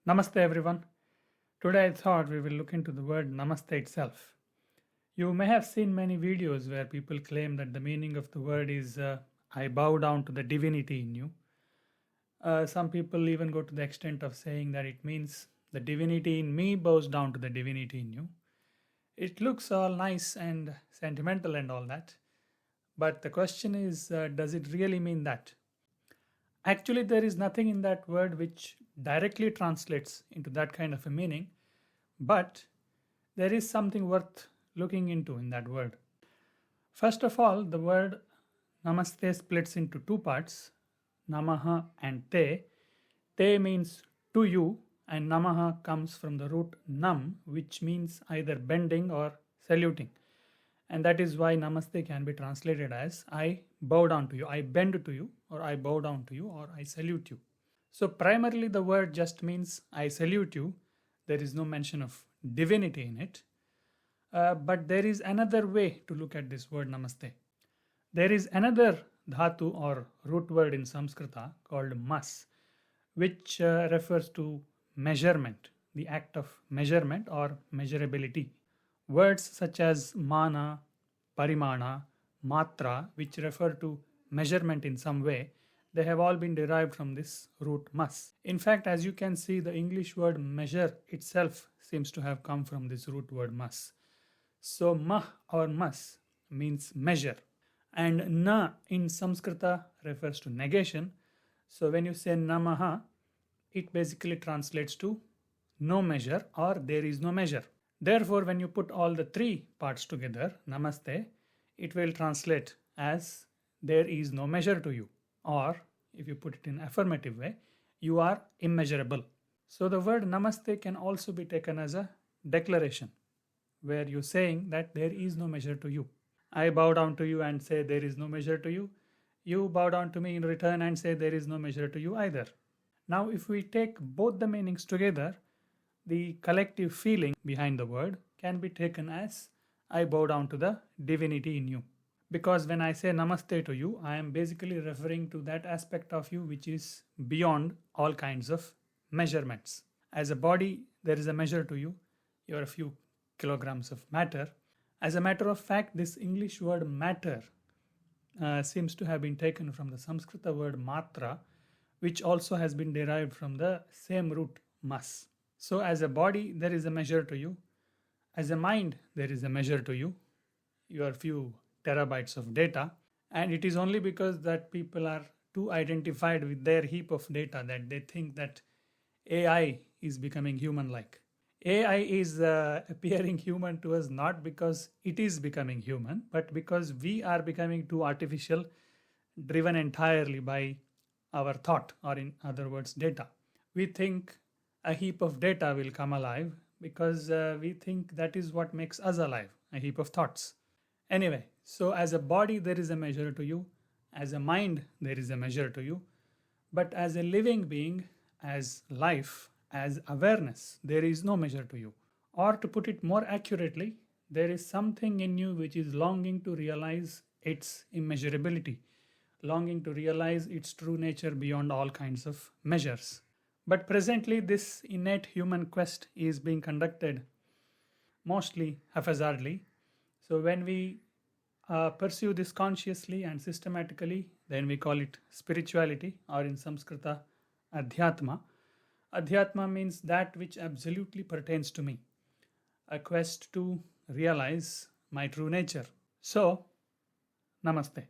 Namaste everyone. Today I thought we will look into the word Namaste itself. You may have seen many videos where people claim that the meaning of the word is I bow down to the divinity in you. Some people even go to the extent of saying that it means the divinity in me bows down to the divinity in you. It looks all nice and sentimental and all that. But the question is, does it really mean that? Actually, there is nothing in that word which directly translates into that kind of a meaning, but there is something worth looking into in that word. First of all, the word Namaste splits into two parts, Namaha and Te. Te means to you, and Namaha comes from the root Nam, which means either bending or saluting. And that is why Namaste can be translated as I bow down to you, I bend to you, or I bow down to you, or I salute you. So primarily the word just means I salute you. There is no mention of divinity in it. But there is another way to look at this word Namaste. There is another dhatu or root word in Sanskrita called mas, which refers to measurement, the act of measurement or measurability. Words such as mana, parimana, matra, which refer to measurement in some way, they have all been derived from this root mas. In fact, as you can see, the English word measure itself seems to have come from this root word mas. So mah or mas means measure, and na in Sanskrita refers to negation. So when you say namaha, it basically translates to no measure or there is no measure. Therefore, when you put all the three parts together, Namaste, it will translate as there is no measure to you. Or, if you put it in affirmative way, you are immeasurable. So the word Namaste can also be taken as a declaration, where you're saying that there is no measure to you. I bow down to you and say there is no measure to you. You bow down to me in return and say there is no measure to you either. Now, if we take both the meanings together, the collective feeling behind the word can be taken as I bow down to the divinity in you. Because when I say Namaste to you, I am basically referring to that aspect of you which is beyond all kinds of measurements. As a body, there is a measure to you. You are a few kilograms of matter. As a matter of fact, this English word matter seems to have been taken from the Sanskrit word matra, which also has been derived from the same root mas. So as a body, there is a measure to you. As a mind, there is a measure to you. You are few terabytes of data. And it is only because that people are too identified with their heap of data that they think that AI is becoming human-like. AI is appearing human to us not because it is becoming human, but because we are becoming too artificial, driven entirely by our thought, or in other words, data. We think a heap of data will come alive because we think that is what makes us alive, a heap of thoughts. Anyway, so as a body, there is a measure to you. As a mind, there is a measure to you. But as a living being, as life, as awareness, there is no measure to you. Or to put it more accurately, there is something in you which is longing to realize its immeasurability, longing to realize its true nature beyond all kinds of measures. But presently, this innate human quest is being conducted mostly haphazardly. So when we pursue this consciously and systematically, then we call it spirituality, or in Sanskrita, adhyatma. Adhyatma means that which absolutely pertains to me, a quest to realize my true nature. So, Namaste.